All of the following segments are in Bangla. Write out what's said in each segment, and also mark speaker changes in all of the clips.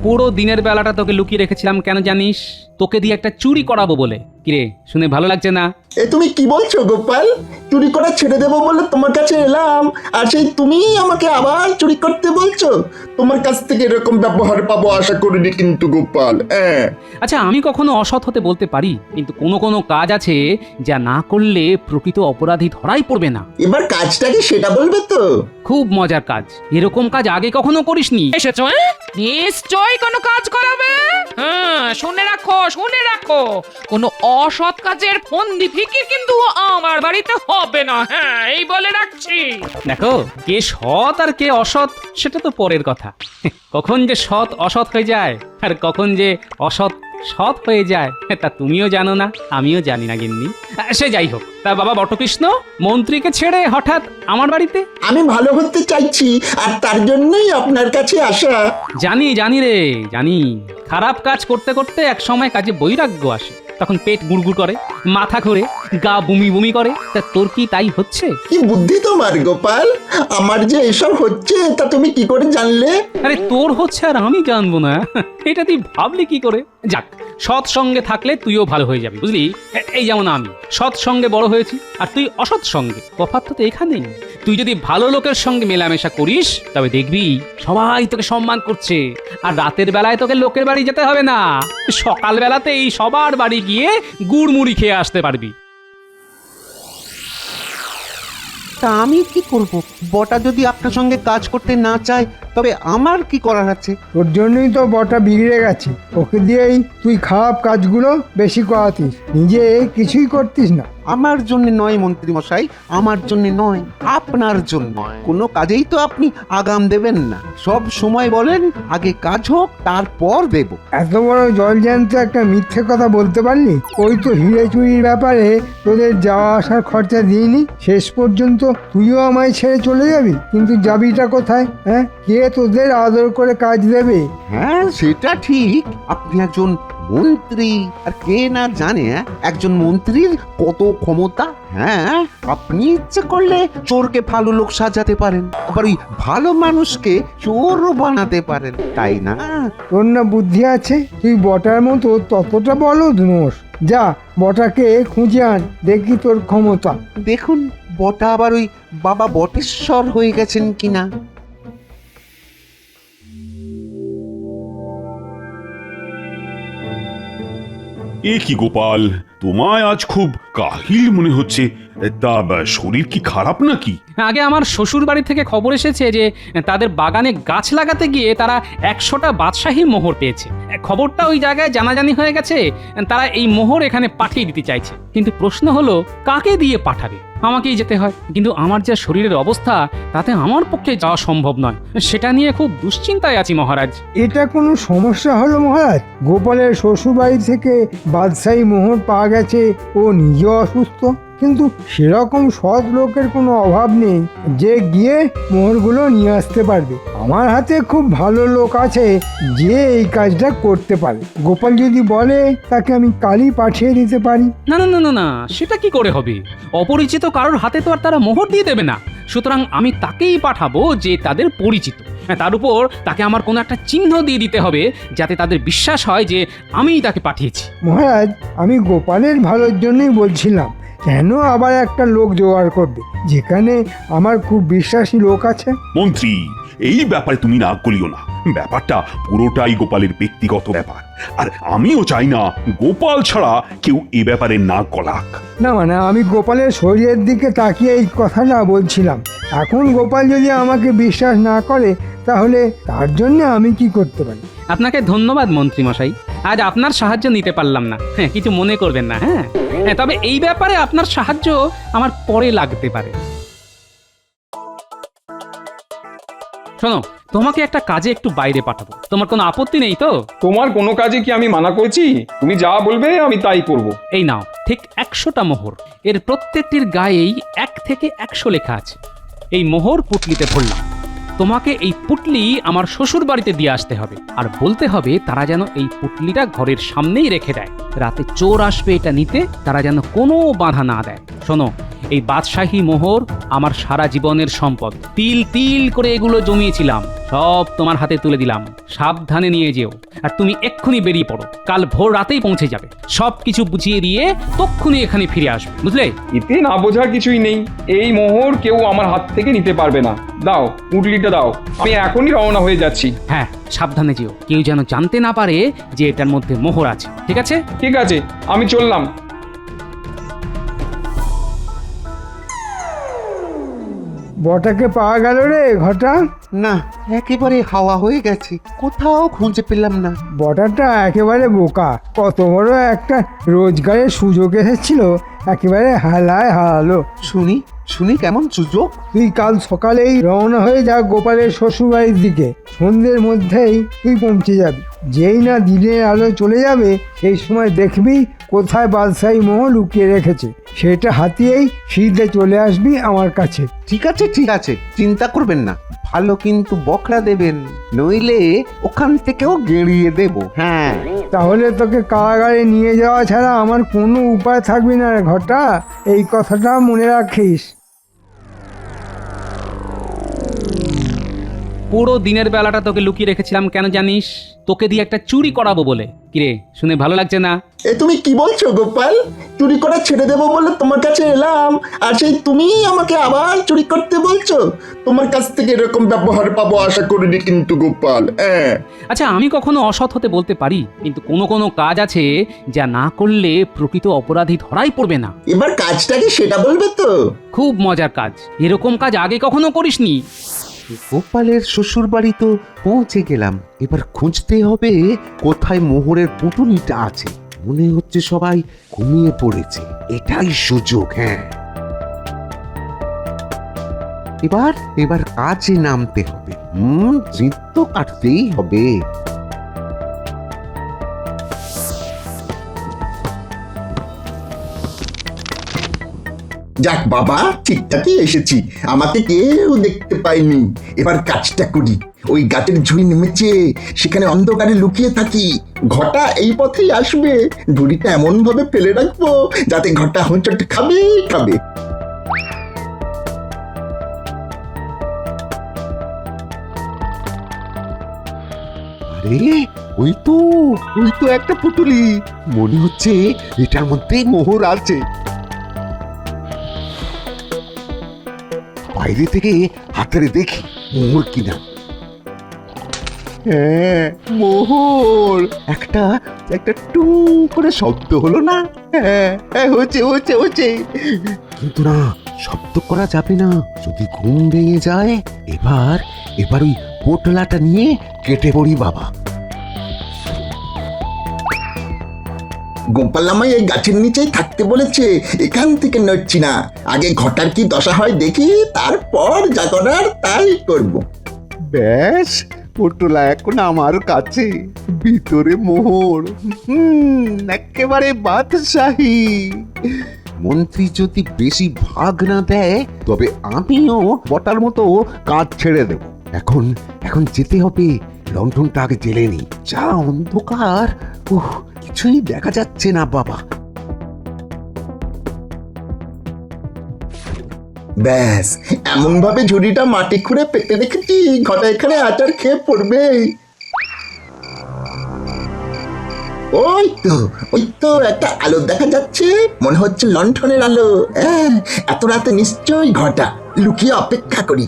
Speaker 1: পুরো দিনের বেলাটা তোকে লুকিয়ে রেখেছিলাম কেন জানিস? তোকে দিয়ে একটা চুরি করাবো বলে। কিরে, শুনে ভালো লাগছে না?
Speaker 2: এ তুমি কি বলছো গোপাল? চুরি করা ছেড়ে দেবো বলে তোমার কাছে এলাম, আর সেই তুমি আমাকে আবার চুরি করতে বলছো? তোমার কাছ থেকে এরকম ব্যবহার পাবো আশা করিনি কিন্তু গোপাল। হ্যাঁ,
Speaker 1: আচ্ছা, আমি কখনো অসৎ হতে বলতে পারি, কিন্তু কোনো কোনো কাজ আছে যা না করলে প্রকৃত অপরাধী ধরাই পড়বে না।
Speaker 2: এবার কাজটা কি সেটা বলবে তো?
Speaker 1: খুব মজার কাজ, এরকম কাজ আগে কখনো করিসনি।
Speaker 3: এসেছো? নিশ্চয়ই কোনো কাজ করাবে। হ্যাঁ, শুনে রাখো, শুনে রাখো, কোনো অসৎ কাজের ফন্দি ফিকির কিন্তু আমার বাড়িতে হবে না। হ্যাঁ, এই বলে রাখছি।
Speaker 1: দেখো, কে সৎ আর কে অসৎ সেটা তো পরের কথা। কখন যে সৎ অসৎ হয়ে যায় আর কখন যে অসৎ সৎ হয়ে যায় তা তুমিও জানো না, আমিও জানি না গিন্নি। সে যাই হোক, তা বাবা বটকৃষ্ণ মন্ত্রীকে ছেড়ে হঠাৎ আমার বাড়িতে?
Speaker 2: আমি ভালো হতে চাইছি, আর তার জন্যই আপনার কাছে আসা।
Speaker 1: জানি জানি রে, জানি। খারাপ কাজ করতে করতে এক সময় কাজে বৈরাগ্য আসে, তখন পেট গুড়গুড় করে, মাথা ঘোরে, গা বমি বমি করে। তা তোর কি তাই হচ্ছে?
Speaker 2: কি বুদ্ধি তোমার গোপাল! আমার যে এসব হচ্ছে তা তুমি কি করে জানলে?
Speaker 1: আরে তোর হচ্ছে আর আমি জানবো না? এটা তুই ভাবলি কি করে? যাক, সৎ সঙ্গে থাকলে তুইও ভালো হয়ে যাবি, বুঝলি? এই যেমন আমি সৎ সঙ্গে বড় হয়েছি, আর তুই অসৎ সঙ্গে। তফাৎ তো এখানেই। তুই যদি ভালো লোকের সঙ্গে মেলামেশা করিস তবে দেখবি সবাই তোকে সম্মান করছে, আর রাতের বেলায় তোকে লোকের বাড়ি যেতে হবে না, সকাল বেলাতেই সবার বাড়ি গিয়ে গুড় মুড়ি খেয়ে আসতে পারবি।
Speaker 4: তা আমি কি করব? বটা যদি আপনার সঙ্গে কাজ করতে না চায় তবে আমার কি করার আছে?
Speaker 5: তোর জন্যই তো বটা বিগড়ে গেছে। ওকে দিয়েই তুই খারাপ কাজগুলো বেশি করাতিস, নিজে কিছুই করতিস না।
Speaker 4: আমার জন্য নয় মন্ত্রী মশাই, আমার জন্য নয়, আপনার জন্য। কোনো কাজেই তো আপনি আগাম দেবেন না, সব সময় বলেন আগে কাজ হোক তারপর দেব।
Speaker 5: এত বড় জলজ্যান্ত একটা মিথ্যে কথা বলতে পারলি? ওই তো হিরে চুরির ব্যাপারে তোদের যাওয়া আসার খরচা দিইনি, শেষ পর্যন্ত তুইও আমায় ছেড়ে চলে যাবি। কিন্তু যাবিটা কোথায়? হ্যাঁ, কে তোদের আদর করে কাজ দেবে?
Speaker 4: হ্যাঁ, সেটা ঠিক। আপনি একজন মন্ত্রী, আর কে না জানে একজন মন্ত্রীর কত ক্ষমতা। হ্যাঁ, আপনি ইচ্ছে করলে চোরকে ভালো লোক সাজাতে পারেন, আবার ওই ভালো মানুষকে চোরও বানাতে পারেন, তাই না?
Speaker 5: তোর না বুদ্ধি আছে? তুই বটার মতো ততটা বলদ নোস। যা, বটাকে খুঁজে আন, দেখি তোর ক্ষমতা।
Speaker 4: দেখুন বটা আবার ওই বাবা বটেশ্বর হয়ে গেছেন কিনা।
Speaker 6: এ কি গোপাল, তোমায় আজ খুব কাহিল মনে হচ্ছে। তা শরীর কি খারাপ নাকি?
Speaker 1: আগে আমার শ্বশুর বাড়ি থেকে খবর এসেছে যে তাদের বাগানে গাছ লাগাতে গিয়ে তারা 100টা বাদশাহী মোহর পেয়েছে। খবরটা ওই জায়গায় জানাজানি হয়ে গেছে, তারা এই মোহর এখানে পাঠিয়ে দিতে চাইছে। কিন্তু প্রশ্ন হলো কাকে দিয়ে পাঠাবে? আমাকেই যেতে হয়, কিন্তু আমার যা শরীরের অবস্থা তাতে আমার পক্ষে যাওয়া সম্ভব নয়। সেটা নিয়ে খুব দুশ্চিন্তায় আছি মহারাজ।
Speaker 5: এটা কোনো সমস্যা হলো মহারাজ? গোপালের শ্বশুরবাড়ি থেকে বাদশাহী মোহর পাওয়া গেছে, ও নিজেও অসুস্থ, কিন্তু সেরকম সৎ লোকের কোনো অভাব নেই যে গিয়ে মোহরগুলো নিয়ে আসতে পারবে। আমার হাতে খুব ভালো লোক আছে যে এই কাজটা করতে পারে। গোপাল যদি বলে তাকে আমি কালই পাঠিয়ে দিতে পারি।
Speaker 1: না না না না না, সেটা কি করে হবে? অপরিচিত কারোর হাতে তো আর তারা মোহর দিয়ে দেবে না। সুতরাং আমি তাকেই পাঠাবো যে তাদের পরিচিত। তার উপর তাকে আমার কোনো একটা চিহ্ন দিয়ে দিতে হবে, যাতে তাদের বিশ্বাস হয় যে আমিই তাকে পাঠিয়েছি।
Speaker 5: মহারাজ, আমি গোপালের ভালোর জন্যই বলছিলাম, কেন আবার একটা লোক জোগাড় করবে যেখানে আমার খুব বিশ্বাসী লোক আছে?
Speaker 6: মন্ত্রী, এই ব্যাপারে তুমি না করিও না। ব্যাপারটা পুরোটাই গোপালের ব্যক্তিগত ব্যাপার, আর আমিও চাই না গোপাল ছাড়া কেউ এ ব্যাপারে না গলাক।
Speaker 5: না মানে আমি গোপালের শরীরের দিকে তাকিয়ে এই কথাটা বলছিলাম। এখন গোপাল যদি আমাকে বিশ্বাস না করে তাহলে তার জন্য আমি কি করতে পারি?
Speaker 1: আপনাকে ধন্যবাদ মন্ত্রী মশাই, আজ আপনার সাহায্য নিতে পারলাম না। হ্যাঁ, কিছু মনে করবেন না। হ্যাঁ, তবে এই ব্যাপারে আপনার সাহায্য আমার পরে লাগতে পারে। শোনো, তোমাকে একটা কাজে একটু বাইরে পাঠাবো, তোমার কোনো আপত্তি নেই তো?
Speaker 7: তোমার কোনো কাজে কি আমি মানা করছি? তুমি যা বলবে আমি তাই করব।
Speaker 1: এই নাও, ঠিক 100টা মোহর। এর প্রত্যেকটির গায়েই 1 থেকে 100 লেখা আছে। এই মোহর পুটলিতে ভরলাম। তোমাকে এই পুটলি আমার শ্বশুর বাড়িতে দিয়ে আসতে হবে, আর বলতে হবে তারা যেন এই পুটলিটা ঘরের সামনেই রেখে দেয়। রাতে চোর আসবে এটা নিতে, তারা যেন কোনো বাধা না দেয়। শোনো, এই বাদশাহী মোহর আমার সারা জীবনের সম্পদ। তিল তিল করে এগুলো জমিয়েছিলাম, সব তোমার হাতে তুলে দিলাম। সাবধানে নিয়ে যেও, আর তুমি এক্ষুনি বেরিয়ে পড়ো। কাল ভোর রাতেই পৌঁছে যাবে। সব কিছু বুঝিয়ে দিয়ে তক্ষুনি এখানে ফিরে আসবে, বুঝলে?
Speaker 7: এতে না বোঝার কিছুই নেই। এই মোহর কেউ আমার হাত থেকে নিতে পারবে না। দাও পুঁটলিটা দাও, আমি এখনই রওনা হয়ে যাচ্ছি।
Speaker 1: হ্যাঁ, সাবধানে যেও, কেউ যেন জানতে না পারে যে এটার মধ্যে মোহর আছে, ঠিক আছে?
Speaker 7: ঠিক আছে, আমি চললাম।
Speaker 5: বটাকে পাওয়া গেল রে ঘটা?
Speaker 4: না, একেবারে হাওয়া হয়ে গেছে, কোথাও খুঁজে পেলাম না।
Speaker 5: বটাটা একেবারে বোকা, কত বড় একটা রোজগারের সুযোগ এসেছিল, একেবারে হালায় হারালো।
Speaker 4: শুনি শুনি কেমন সুযোগ?
Speaker 5: তুই কাল সকালেই রওনা হয়ে যা গোপালের শ্বশুরবাড়ির দিকে। সন্ধ্যের মধ্যেই তুই পৌঁছে যাবি। যেই না দিনের আলো চলে যাবে, সেই সময় দেখবি কোথায় বাদশাহী মোহর লুকিয়ে রেখেছে। সেটা হাতিয়েই সিধে চলে আসবি আমার কাছে।
Speaker 4: ঠিক আছে ঠিক আছে, চিন্তা করবেন না। ভালো কিন্তু বকরা দেবেন, নইলে ওখান থেকেও গেড়িয়ে দেব। হ্যাঁ,
Speaker 5: তাহলে তোকে কারাগারে নিয়ে যাওয়া ছাড়া আমার কোনো উপায় থাকবে না রে ঘটা, এই কথাটা মনে রাখিস।
Speaker 1: পুরো দিনের বেলাটা তোকে লুকিয়ে রেখেছিলাম কেন জানিস? তোকে দিয়ে একটা চুরি করাবো বলে। কিরে, শুনে ভালো লাগছে না?
Speaker 2: এ তুমি কি বলছো গোপাল? চুরি করা ছেড়ে দেবো বলে তোমার কাছে এলাম, আর সেই তুমি আমাকে আবার চুরি করতে বলছো? তোমার কাছ থেকে এরকম ব্যবহার পাবো আশা করিনি কিন্তু গোপাল। হ্যাঁ,
Speaker 1: আচ্ছা, আমি কখনো অসৎ হতে বলতে পারি, কিন্তু কোনো কোনো কাজ আছে যা না করলে প্রকৃত অপরাধী ধরাই পড়বে না।
Speaker 2: এবার কাজটা কি সেটা বলবে তো?
Speaker 1: খুব মজার কাজ, এরকম কাজ আগে কখনো করিসনি।
Speaker 4: গোপালের শ্বশুর বাড়ি তো পৌঁছে গেলাম। এবার খুঁজতে হবে কোথায় মোহরের পুঁটুলিটা আছে। মনে হচ্ছে সবাই ঘুমিয়ে পড়েছে, এটাই সুযোগ। হ্যাঁ, এবার এবার কাজে নামতে হবে। জিদ তো কাটতেই হবে।
Speaker 2: যাক বাবা, ঠিকঠাকই এসেছি, আমাকে কেউ দেখতে পায়নি। এবার কাজটা করি। ওই গাছের ঝুড়ি নেমেছে, সেখানে অন্ধকারে লুকিয়ে থাকি। ঘটা এই পথেই আসবে, ঝুড়িটা এমন ভাবে ফেলে রাখবো যাতে ঘটা হোঁচট খাবে খাবে।
Speaker 4: আরে, ওই তো একটা পুতুলি। মনে হচ্ছে এটার মধ্যে মোহর আছে। বাইরে থেকে হাতেরে দেখি মোহর কিনা। হ্যাঁ, মোহর। একটা একটা টু করে শব্দ হলো না? হ্যাঁ হ্যাঁ, হচ্ছে। কিন্তু না, শব্দ করা যাবে না, যদি ঘুম ভেঙে যায়। এবার ওই পোটলাটা নিয়ে কেটে পড়ি বাবা।
Speaker 2: গোপাল আমায় এই গাছের নিচেই থাকতে বলেছে, এখান থেকে নড়ছি না। আগে ঘটার কি দশা হয় দেখি, তারপর যা করার তাই করব।
Speaker 4: ব্যাস, পোটলা এখন আমার কাছে, ভিতরে মোহর। একেবারে বাদশাহী। মন্ত্রী যদি বেশি ভাগ না দেয়, তবে আমিও বটার মতো কাজ ছেড়ে দেব। এখন যেতে হবে। লণ্ঠনটা আগে জেলে নি। যা অন্ধকার, কিছুই দেখা যাচ্ছে না বাবা।
Speaker 2: ব্যাস, এমন ভাবে ঝুড়িটা মাটি খুঁড়ে পেতে রেখেছি, ঘটা এখানে আচার খেয়ে পড়বে। ওই তো একটা আলো দেখা যাচ্ছে, মনে হচ্ছে লণ্ঠনের আলো। এত রাতে নিশ্চয়ই ঘটা, লুকিয়ে অপেক্ষা করি।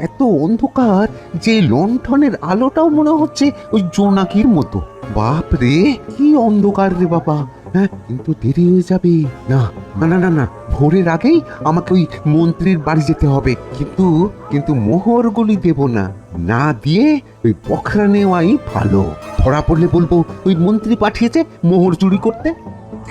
Speaker 4: এত অন্ধকার যে লণ্ঠনের আলোটাও মনে হচ্ছে ওই জোনাকির মতো। বাপ রে, কি অন্ধকার রে বাবা। হ্যাঁ, কিন্তু দেরি হয়ে যাবে। না না না না, ভোরের আগেই আমাকে ওই মন্ত্রীর বাড়ি যেতে হবে। কিন্তু মোহরগুলি দেব না, না দিয়ে ওই বখরা নেওয়াই ভালো। ধরা পড়লে বলবো ওই মন্ত্রী পাঠিয়েছে মোহর চুরি করতে।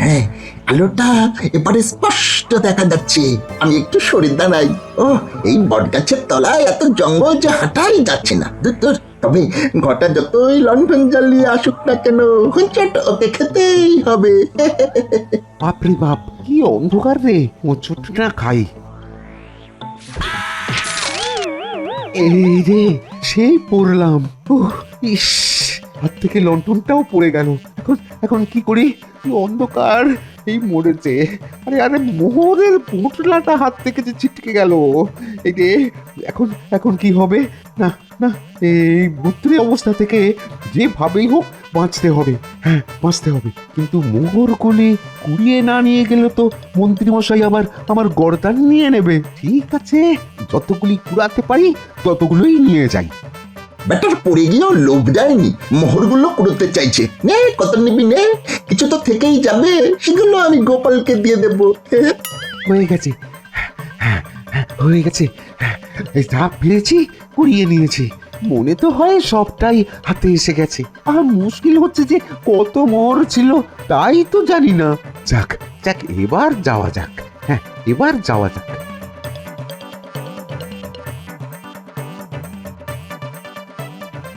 Speaker 2: হ্যাঁ, আলোটা এবারে স্পষ্ট দেখা যাচ্ছে। আমি একটু সরে দাঁড়াই। ও, এই বটগাছের তলায় এত জঙ্গল যে হাঁটাই যাচ্ছে না। দূর। তবে ঘটা যতই লণ্ঠন জ্বালিয়ে আসুক না কেন, হুঁচট ওকে খেতেই হবে।
Speaker 4: বাপরে বাপ, কি অন্ধকার রে, মোচট না খাই। এই রে, সেই পড়লাম। ইস, হাত থেকে লণ্ঠনটাও পড়ে গেল। এখন কি করি? অন্ধকার, এই মরেছে। আরে আরে মোহরের পোটলাটা হাত থেকে যে ছিটকে গেল, এই যে এখন এখন কি হবে? না না, এই ভূত্রী অবস্থা থেকে যেভাবেই হোক বাঁচতে হবে। হ্যাঁ, বাঁচতে হবে, কিন্তু মোহর কোলে কুড়িয়ে না নিয়ে গেলে তো মন্ত্রীমশাই আবার আমার গর্দান নিয়ে নেবে। ঠিক আছে, যতগুলি কুড়াতে পারি ততগুলোই নিয়ে যাই।
Speaker 2: ব্যাটার পড়ে গিয়েও লোভ যায়নি, মোহরগুলো কুড়োতে চাইছে। নে, কত নিবি নে, কিছু তো থেকেই যাবে, সেগুলো আমি গোপালকে দিয়ে দেবো।
Speaker 4: হয়ে গেছে, হয়ে গেছে, এই যা পেরেছি কুড়িয়ে নিয়েছি। মনে তো হয় সবটাই হাতে এসে গেছে। আর মুশকিল হচ্ছে যে কত মোহর ছিল তাই তো জানি না। যাক যাক, এবার যাওয়া যাক। হ্যাঁ, এবার যাওয়া যাক।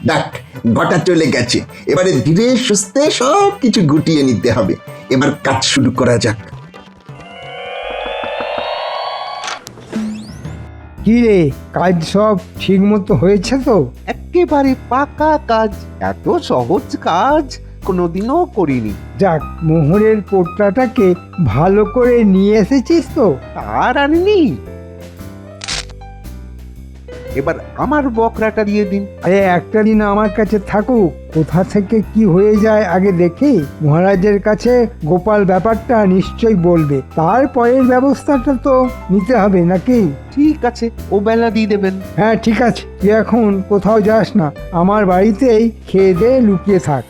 Speaker 2: দেখ, ঘটা চলে গেছে, এবারে ধীরে সুস্থে সব কিছু গুটিয়ে নিতে হবে। এবার কাজ শুরু করা যাক।
Speaker 5: কি রে, কাজ সব ঠিক মতো হয়েছে তো?
Speaker 4: একেবারে পাকা কাজ, এত সহজ কাজ কোনোদিনও করিনি।
Speaker 5: যাক, মোহরের পোটলাটাকে ভালো করে নিয়ে এসেছিস তো?
Speaker 4: আর আনিনি। এবার আমার বকরাটা দিয়ে দিন।
Speaker 5: আরে একটা দিন আমার কাছে থাকুক, কোথা থেকে কি হয়ে যায় আগে দেখি। মহারাজের কাছে গোপাল ব্যাপারটা নিশ্চয়ই বলবে, তারপরের ব্যবস্থাটা তো নিতে হবে নাকি?
Speaker 4: ঠিক আছে, ও বেলা দিয়ে দেবেন।
Speaker 5: হ্যাঁ ঠিক আছে, তুই এখন কোথাও যাস না, আমার বাড়িতেই খেয়ে দিয়ে লুকিয়ে থাক।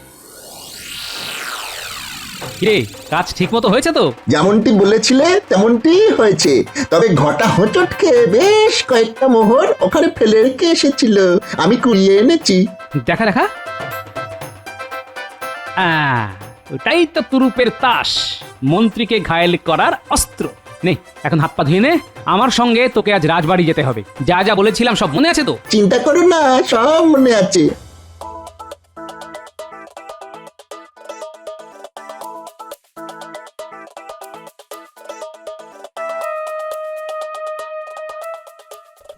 Speaker 1: কিরে, কাজ ঠিক মতো হয়েছে তো?
Speaker 2: যেমনটি বলেছিলে তেমনটি হয়েছে, তবে ঘটা হোঁচট খেয়ে বেশ কয়েকটা মোহর ওখানে ফেলে রেখে এসেছিল, আমি কুড়িয়ে এনেছি।
Speaker 1: দেখা দেখা। ওটাই তো তুরুপের তাস, মন্ত্রীকে ঘায়েল করার অস্ত্র। নে, এখন হাত পা ধুয়ে নে, আমার সঙ্গে তোকে আজ রাজবাড়ি যেতে হবে। যা যা বলেছিলাম সব মনে আছে তো?
Speaker 2: চিন্তা করো না, সব মনে আছে।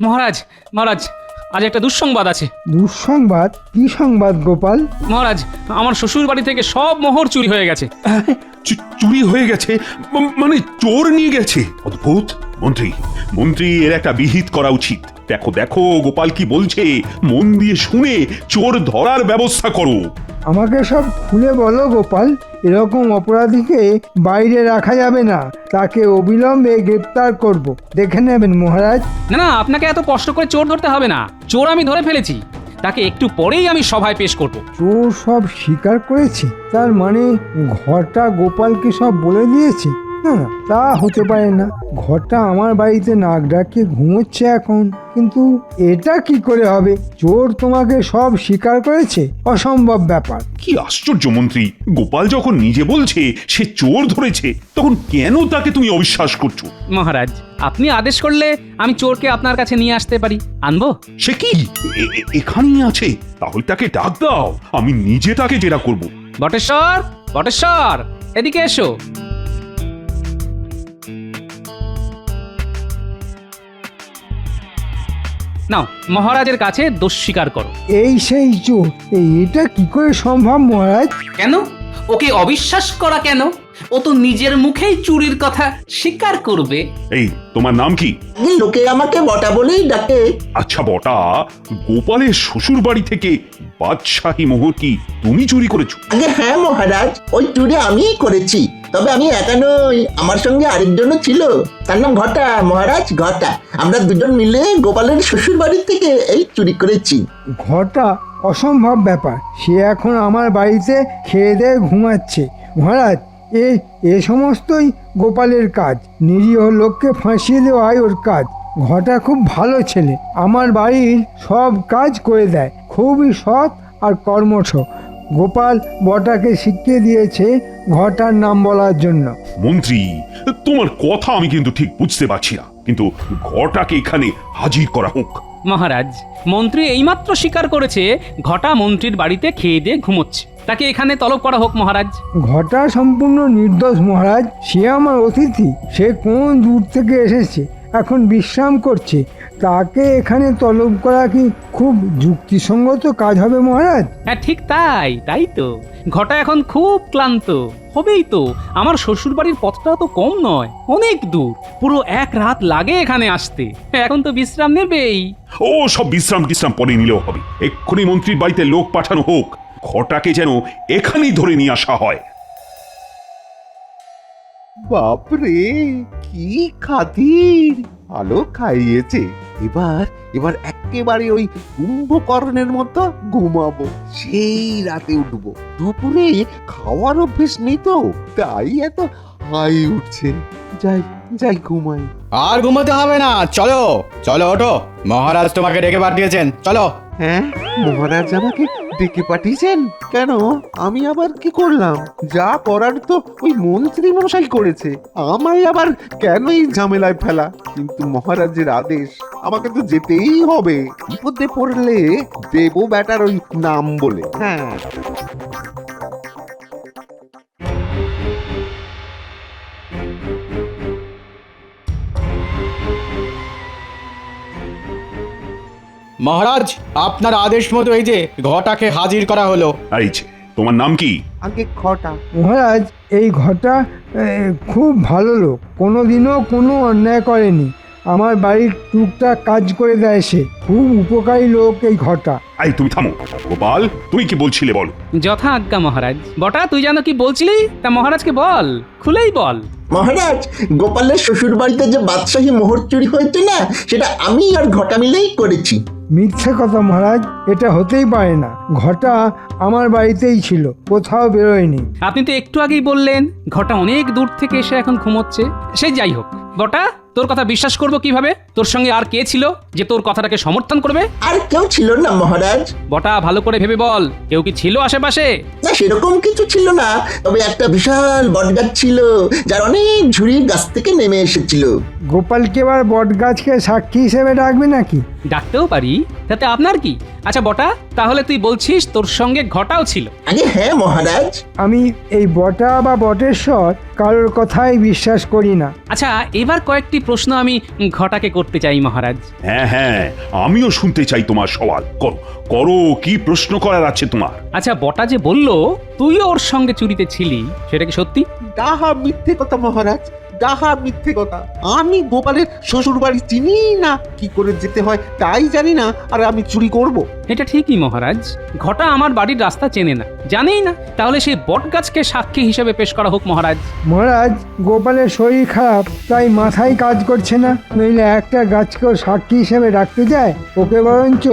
Speaker 1: মহারাজ, মহারাজ, আজ একটা দুঃসংবাদ আছে।
Speaker 5: দুঃসংবাদ? কি সংবাদ গোপাল?
Speaker 1: মহারাজ, আমার শ্বশুর বাড়ি থেকে সব মোহর চুরি হয়ে গেছে।
Speaker 6: চুরি হয়ে গেছে? মানে চোর নিয়ে গেছে? অদ্ভুত। মন্ত্রী, মন্ত্রী এর একটা বিহিত করা উচিত। দেখো দেখো গোপাল কি বলছে, মন দিয়ে শুনে চোর ধরার ব্যবস্থা করো।
Speaker 5: আমাকে সব খুলে বলো গোপাল, এরকম অপরাধীকে বাইরে রাখা যাবে না, তাকে অবিলম্বে গ্রেপ্তার করব। দেখে নেবেন মহারাজ।
Speaker 1: না না, আপনাকে এত কষ্ট করে চোর ধরতে হবে না, চোর আমি ধরে ফেলেছি। তাকে একটু পরেই আমি সভায় পেশ করব।
Speaker 5: চোর সব স্বীকার করেছে? তার মানে ঘরটা গোপালকে সব বলে দিয়েছে? না না, তা হতে পারে না। ঘরটা আমার বাড়িতে নাক ডাকিয়ে ঘুমোচ্ছে এখন, কিন্তু এটা কি করে হবে? চোর তোমাকে সব স্বীকার করেছে? অসম্ভব ব্যাপার।
Speaker 6: কি আশ্চর্য মন্ত্রী, গোপাল যখন নিজে বলছে সে চোর ধরেছে, তখন কেন তাকে তুমি অবিশ্বাস করছো?
Speaker 1: মহারাজ, আপনি আদেশ করলে আমি চোরকে আপনার কাছে নিয়ে আসতে পারি। আনবো?
Speaker 6: সে কি এখানেই আছে? তাহলে তাকে ডাক দাও, আমি নিজে তাকে জেরা করব।
Speaker 1: বটেশ্বর, বটেশ্বর, এদিকে এসো। নাও, মহারাজের কাছে দোষ স্বীকার করো।
Speaker 5: এই সেই চোর? এটা কি করে সম্ভব মহারাজ?
Speaker 8: কেন? ওকে অবিশ্বাস করা কেন? ও তো নিজের মুখেই চুরির কথা স্বীকার করবে।
Speaker 6: এই, তোমার নাম কি?
Speaker 2: লোকে আমাকে বটা বলেই ডাকে।
Speaker 6: আচ্ছা বটা, গোপালের শ্বশুর বাড়ি থেকে বাদশাহী মোহর কি তুমি চুরি করেছো?
Speaker 2: আগে হ্যাঁ মহারাজ, ওই চুরি আমিই করেছি। তবে আমি একা নই, আমার সঙ্গে আরেকজনও ছিল, তার নাম ঘটা। মহারাজ, ঘটা। আমরা দুজন মিলে গোপালের শ্বশুর বাড়ি থেকে এই চুরি করেছি।
Speaker 5: ঘরটা? অসম্ভব ব্যাপার, সে এখন আমার বাড়িতে খেয়ে দিয়ে ঘুমাচ্ছে। মহারাজ, এ সমস্তই গোপালের কাজ। নিরীহ লোককে ফাঁসিয়ে দেওয়াই ওর কাজ। ঘটা খুব ভালো ছেলে, আমার বাড়ির সব কাজ করে দেয়, খুবই সৎ আর কর্মঠ। গোপাল বটাকে শিখিয়ে দিয়েছে ঘটার নাম বলার জন্য।
Speaker 6: মন্ত্রী, তোমার কথা আমি কিন্তু ঠিক বুঝতে পারছি না, কিন্তু ঘটাকে এখানে হাজির করা হোক।
Speaker 1: মহারাজ, মন্ত্রী এইমাত্র স্বীকার করেছে ঘটা মন্ত্রীর বাড়িতে খেয়ে দিয়ে ঘুমোচ্ছে। তাকে এখানে তলব করা হোক মহারাজ।
Speaker 5: ঘটা সম্পূর্ণ নির্দোষ মহারাজ, সে আমার অতিথি। সে কোন দূর থেকে এসেছে, এখন বিশ্রাম করছে। তাকে এখানে তলব করা কি খুব যুক্তিসঙ্গত কাজ হবে মহারাজ?
Speaker 1: হ্যাঁ ঠিক তাই, তাই তো। ঘটা এখন খুব ক্লান্ত, হবেই তো, আমার শ্বশুর বাড়ির পথটাও তো কম নয়, অনেক দূর, পুরো এক রাত লাগে এখানে আসতে। এখন তো বিশ্রাম নেবেই।
Speaker 6: ও সব বিশ্রাম টিশ্রাম পরে নিলেও হবে, এক্ষুনি মন্ত্রীর বাড়িতে লোক পাঠানো হোক, ঘটাকে যেন এখানেই ধরে নিয়ে আসা হয়।
Speaker 4: বাপরে, কি খাতির! আলো খাইয়েছে। এবার এবার একেবারে ওই কুম্ভকর্ণের মতো ঘুমাবো, সেই রাতে উঠবো। দুপুরে খাওয়ার অভ্যেস নেই তো, তাই এত হাই উঠছে। যাই যাই ঘুমাই।
Speaker 9: আর ঘুমাতে হবে না, চলো চলো ওঠো, মহারাজ তোমাকে ডেকে পাঠিয়েছেন, চলো।
Speaker 4: হ্যাঁ, মহারাজ আমাকে ডেকে পাঠিয়েছেন কেন? আমি আবার কি করলাম? যা করার তো ওই মন্ত্রী মশাই করেছে, আমায় আবার কেন এই ঝামেলায় ফেলা? কিন্তু মহারাজের আদেশ, আমাকে তো যেতেই হবে। বিপদে পড়লে দেবো ব্যাটার ওই নাম বলে। হ্যাঁ,
Speaker 9: মহারাজ, আপনার আদেশ মতো এই যে ঘটাকে হাজির করা হলো।
Speaker 6: এই যে, তোমার নাম কি?
Speaker 4: আগে খটা।
Speaker 5: মহারাজ, এই ঘটা খুব ভালো লোক, কোনোদিনও কোনো অন্যায় করেনি। আমার বাড়ির টুকটাক কাজ করে দেয় সে, খুব উপকারী লোক এই ঘটা।
Speaker 6: এই তুমি থামো। গোপাল, তুমি কি বলছিলে বলো।
Speaker 1: যথা আজ্ঞা মহারাজ। বটা, তুই জানো কি বলছিলি? তা মহারাজকে বল, খুলেই বল।
Speaker 2: মহারাজ, গোপালের শ্বশুর বাড়িতে যে বাদশাহী মোহর চুরি হয়েছে না, সেটা আমি আর ঘটা মিলেই করেছি।
Speaker 5: মিথ্যে কথা মহারাজ, এটা হতেই পারে না। ঘটা আমার বাড়িতেই ছিল, কোথাও বেরোয়নি।
Speaker 1: আপনি তো একটু আগেই বললেন ঘটা অনেক দূর থেকে এসে এখন ঘুমোচ্ছে। সে যাই হোক, বটা, তোর কথা বিশ্বাস করবো কিভাবে? তোর সঙ্গে আর কে ছিল যে তোর কথাটাকে সমর্থন করবে?
Speaker 2: আর কেউ ছিল না মহারাজ।
Speaker 1: বটা, ভালো করে ভেবে বল, কেউ কি ছিল আশেপাশে?
Speaker 2: না, সেরকম কিছু ছিল না, তবে একটা বিশাল বটগাছ ছিল, যার অনেক ঝুড়ি গাছ থেকে নেমে এসেছিল।
Speaker 5: গোপালকে এবার বটগাছকে সাক্ষী হিসেবে ডাকবে নাকি?
Speaker 1: ডাকতেও পারি, তাতে আপনার কি? আচ্ছা বটা, তাহলে তুই বলছিস তোর সঙ্গে ঘটাও ছিল?
Speaker 2: আগে হ্যাঁ মহারাজ।
Speaker 5: আমি এই বটা বা বটেশ্বর কারোর কথাই বিশ্বাস করি না।
Speaker 1: আচ্ছা, এবার কয়েকটি প্রশ্ন আমি ঘটাকে করতে চাই মহারাজ।
Speaker 6: হ্যাঁ হ্যাঁ, আমিও শুনতে চাই তোমার সওয়াল। করো করো, কি প্রশ্ন করার আছে তোমার?
Speaker 1: আচ্ছা, বটা যে বললো তুইও ওর সঙ্গে চুরিতে ছিলি, সেটা কি সত্যি?
Speaker 4: ডাহা মিথ্যে কথা মহারাজ, ডাহা মিথ্যে কথা। আমি গোপালের শ্বশুর বাড়ি চিনি না, কি করে যেতে হয় তাই জানি না, আর আমি চুরি করব?
Speaker 1: এটা ঠিকই মহারাজ, ঘটা আমার বাড়ির রাস্তা চেনে না, জানেই না। তাহলে সেই বটগাছকে সাক্ষী হিসেবে পেশ করা হোক মহারাজ।
Speaker 5: মহারাজ, গোপালের শরীর খারাপ, তাই মাথায় কাজ করছে না, নইলে একটা গাছকেও সাক্ষী হিসেবে রাখতে যায়। ওকে বরঞ্চ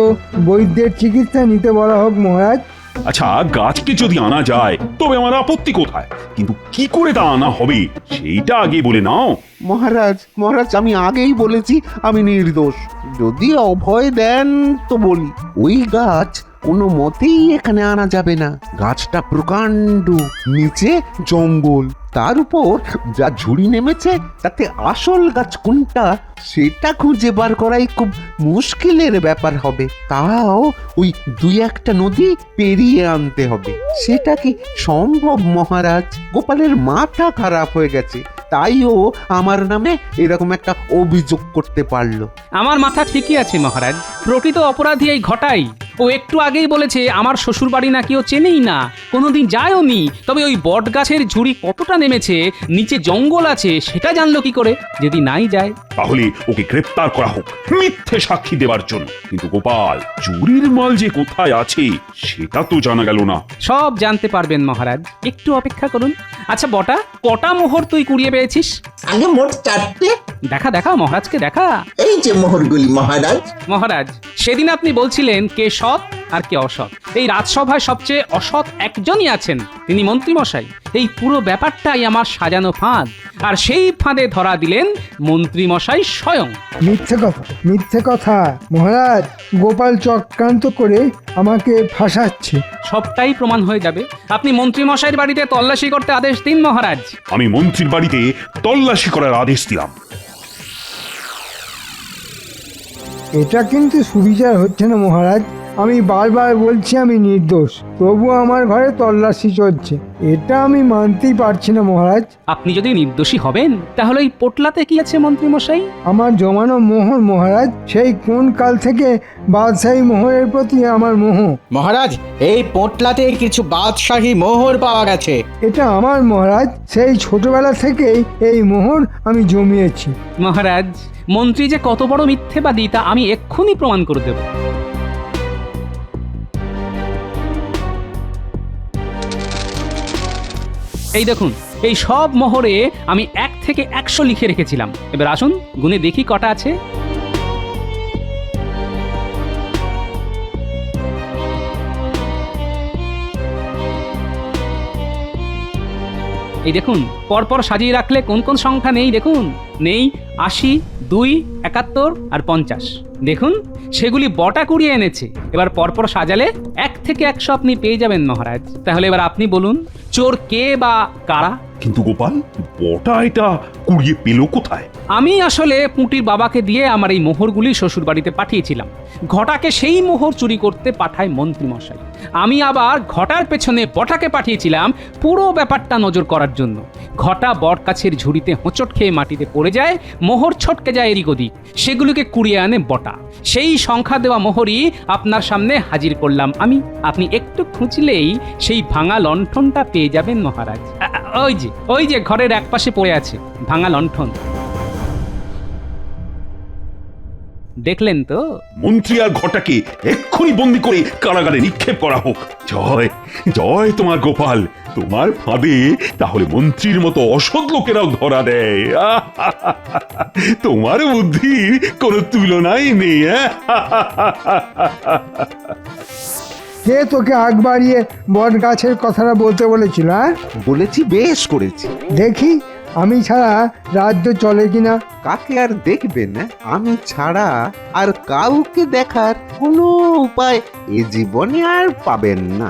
Speaker 5: বৈদ্যের চিকিৎসা নিতে বলা হোক মহারাজ।
Speaker 6: আচ্ছা, গাছকে যদি আনা যায় তবে আমার আপত্তি কোথায়, কিন্তু কি করে তা আনা হবে সেইটা আগে বলে নাও।
Speaker 4: মহারাজ মহারাজ, আমি আগেই বলেছি আমি নির্দোষ। যদি অভয় দেন তো বলি, ওই গাছ কোনো মতেই এখানে আনা যাবে না। গাছটা প্রকাণ্ড, নিচে জঙ্গল, তার উপর যা ঝুড়ি নেমেছে, তাতে আসল গাছ কোনটা সেটা খুঁজে বার করাই খুব মুশকিলের ব্যাপার হবে। তাও ওই দুই একটা নদী পেরিয়ে আনতে হবে। সেটা কি সম্ভব মহারাজ? গোপালের মাথা খারাপ হয়ে গেছে, তাই ও আমার নামে এরকম একটা অভিযোগ করতে পারলো।
Speaker 1: আমার মাথা ঠিকই আছে মহারাজ, প্রকৃত অপরাধী এই ঘটাই। ও একটু আগেই বলেছে আমার শ্বশুর বাড়ি নাকি ও চেনেই না, কোনোদিন যায়ও নি। তবে ওই বট গাছের ঝুড়ি কতটা নেমেছে, নিচে জঙ্গল আছে, সেটা জানলো কি করে যদি নাই যায়?
Speaker 6: তাহলে ওকে গ্রেপ্তার করা হোক মিথ্যে সাক্ষী দেওয়ার জন্য। কিন্তু গোপাল, চুরির মাল যে কোথায় আছে সেটা তো জানা গেল না।
Speaker 1: সব জানতে পারবেন মহারাজ, একটু অপেক্ষা করুন। আচ্ছা বটা, কটা মোহর তুই কুড়িয়ে পেয়েছিস?
Speaker 2: আগে মোট 4টে।
Speaker 1: দেখা দেখা মহারাজকে দেখা।
Speaker 2: এই যে মোহরগুলি মহারাজ।
Speaker 1: মহারাজ, সেদিন আপনি বলছিলেন কে সৎ আর কে অসৎ। এই রাজসভায় সবচেয়ে অসৎ একজনই আছেন, তিনি মন্ত্রীমশাই। এই পুরো ব্যাপারটাই আমার সাজানো ফাঁদ, আর সেই ফাঁদে ধরা দিলেন মন্ত্রীমশাই স্বয়ং।
Speaker 5: মিথ্যে কথা, মিথ্যে কথা মহারাজ। গোপাল চক্রান্ত করে আমাকে ফাঁসাচ্ছে।
Speaker 1: সবটাই প্রমাণ হয়ে যাবে। আপনি মন্ত্রীমশাইয়ের বাড়িতে তল্লাশি করতে আদেশ দিন মহারাজ।
Speaker 6: আমি মন্ত্রীর বাড়িতে তল্লাশি করার আদেশ দিলাম।
Speaker 5: এটা কিন্তু সুবিচার হচ্ছে না মহারাজ। আমি বারবার বলছি আমি নির্দোষ, তবু আমার ঘরে তল্লাশি চলছে। এটা আমি মানতেই পারছি না মহারাজ।
Speaker 1: আপনি যদি নির্দোষী হবেন তাহলে এই পোটলাতে কি আছে মন্ত্রী মশাই?
Speaker 5: আমার জমানো মোহর মহারাজ, সেই কোন কাল থেকে বাদশাহী মোহরের প্রতি আমার মোহ।
Speaker 9: মহারাজ, এই পোটলাতে কিছু বাদশাহী মোহর পাওয়া গেছে।
Speaker 5: এটা আমার মহারাজ, সেই ছোটবেলা থেকেই এই মোহর আমি জমিয়েছি।
Speaker 1: মহারাজ, মন্ত্রী যে কত বড় মিথ্যেবাদী তা আমি এক্ষুনি প্রমাণ করে দেব। এই দেখুন, এই সব মোহরে আমি 1 থেকে 100 লিখে রেখেছিলাম। এবার আসুন গুনে দেখি কটা আছে। এই দেখুন, পরপর সাজিয়ে রাখলে কোন কোন সংখ্যা নেই দেখুন। নেই 80, 2, 71 আর 50। দেখুন, সেগুলি বটা কুড়িয়ে এনেছে। এবার পরপর সাজালে 1 থেকে 100 আপনি পেয়ে যাবেন মহারাজ। তাহলে এবার আপনি বলুন, চোর কে বা কারা?
Speaker 6: কিন্তু গোপাল, বটা এটা কুড়িয়ে পেল কোথায়?
Speaker 1: আমি আসলে পুঁটির বাবাকে দিয়ে আমার এই মোহরগুলি শ্বশুর বাড়িতে পাঠিয়েছিলাম। ঘটাকে সেই মোহর চুরি করতে পাঠায় মন্ত্রী মশাই। আমি আবার ঘটার পেছনে বটাকে পাঠিয়েছিলাম পুরো ব্যাপারটা নজর করার জন্য। ঘটা বট গাছের ঝুড়িতে হোঁচট খেয়ে মাটিতে পড়ে যায়, মোহর ছটকে যায় এদিক ওদিক। সেগুলোকে কুড়িয়ে আনে বটা। সেই সংখ্যা দেওয়া মোহরই আপনার সামনে হাজির করলাম আমি। আপনি একটু খুঁজলেই সেই ভাঙা লণ্ঠনটা পেয়ে যাবেন মহারাজ। ওই যে ঘরের একপাশে পড়ে আছে ভাঙা লণ্ঠন। দেখলেন তো?
Speaker 6: মন্ত্রী আর ঘটাকে এক্ষুনি বন্দি করে কারাগারে নিক্ষেপ করা হোক। জয় জয় তোমার গোপাল, তোমার ফাঁদে তাহলে মন্ত্রীর মতো অসৎ লোকেরাও ধরা দেয়। তোমার বুদ্ধির কোনো তুলনাই নেই।
Speaker 5: কে তোকে আগ বাড়িয়ে বট গাছের কথাটা বলতে বলেছিল?
Speaker 4: বলেছি, বেশ করেছি।
Speaker 5: দেখি আমি ছাড়া রাজ্য চলে কিনা।
Speaker 4: কাকে আর দেখবেন? আমি ছাড়া আর কাউকে দেখার কোনো উপায় এ জীবনে আর পাবেন না।